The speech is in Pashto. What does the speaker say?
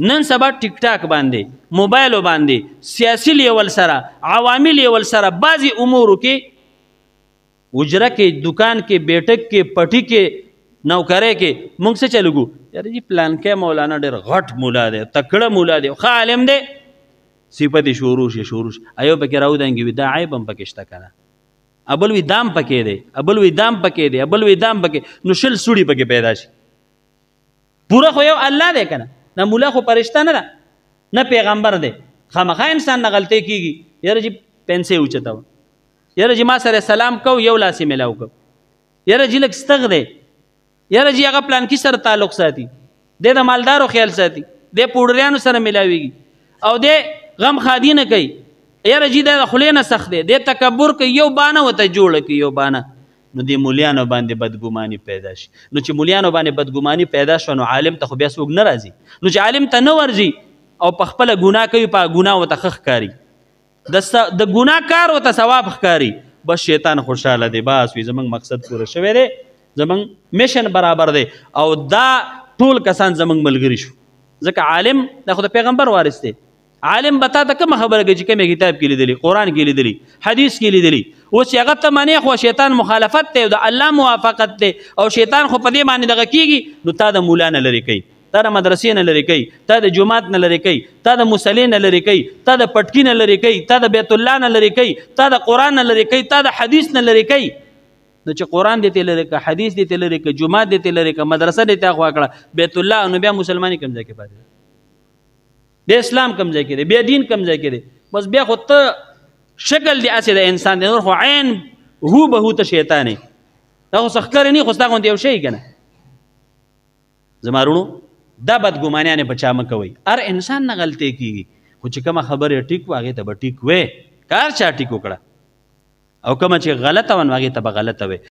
نن سبا ټیک ټاک باندې موبایلو باندې سیاسي لیول سره عوامي لیول سره بعضې امورو کې اجره کې دکان کې بیټک کې پټي کې نوکرۍ کې موږ څه چلوګو یاره جي پلانکی مولانا ډېر غټ مولا دی تکړه مولا دی ښه عالم دی صفت شروع شي ایو پکې راودانګي وي دا عیب هم پکې شته که نه ابل وی دام پکې دی ابل وی دام پکې دی ابل وی دام پکې نو شل سوړي پکې پیدا شي پوره خو یو الله دی که نه نه مولا خو پرشته نه ده نه پیغمبر دی خامخا انسان نه غلطۍ کېږي یاره جي پنسۍ اوچته وه یاره جي ما سره سلام کو یو لاس یې میلاو کو یاره جي لږ ستغ دی یاره جي هغه پلانکي سره تعلق ساتي دی د مالدارو خیال ساتي دی پوډریانو سره میلاویږي او دی غم خادي نه کوي یاره جي د خولې نه سخت دی دی تکبر کوي یو بانه ورته جوړه کړي یو بانه نو د مولیانو باندې بدګماني پیدا شي نو چې مولیانو باندې بدګماني پیدا شوه نو عالم ته خو بیا څوک نه راځي نو چې عالم ته نه ورځي او په خپله ګناه کوي په ګناه ورته ښه ښکاري د ګناه کار ورته ثواب ښکاري بس شیطان خوشحاله دی بس وي زموږ مقصد پوره شوی دی زموږ میشن برابر دی او دا ټول کسان زموږ ملګري شو ځکه عالم دا خو د پیغمبر وارث دی عالم به تا ته کومه خبره کوي چې کومې کتاب کې لیدلي قرآن کې لیدلي حدیث کې لیدلي اوس چې هغه ته منې خو شیطان مخالفت دی او د الله موافقت دی او شیطان خو په دې باندې دغه کېږي نو تا د مولا نه لرې کوي تا د مدرسې نه لرې کوي تا د جومات نه لرې کوي تا د مصلې نه لرې کوي تا د پټکي نه لرې کوي تا د بیت الله نه لرې کوي تا د قرآن نه لرې کوي تا د حدیث نه لرې کوي نو چې قرآن دې ته لرې که حدیث دې ته لرې که جومات دې ته لرې که مدرسه دې ته خوا کړه بیت الله نو بیا مسلماني کوم ځای کې پاتې ده بیا اسلام کم ځای کې دی بیا دین کم ځای کې دی بس بیا خو ته شکل دی هسې د انسان دی نور خو عین هو به هو ته شیطان یې دا خو څه ښکارې نه خو ستا غوندې یو شی که نه زما وروڼو دا بدګمانیانې په چا مه کوئ هر انسان نه غلطۍ کېږي خو چې کومه خبرې ټیک وه هغې ته به ټیک وې که هر چا ټیک وکړه او کومه چې غلطه وه نو هغې ته به غلطه وې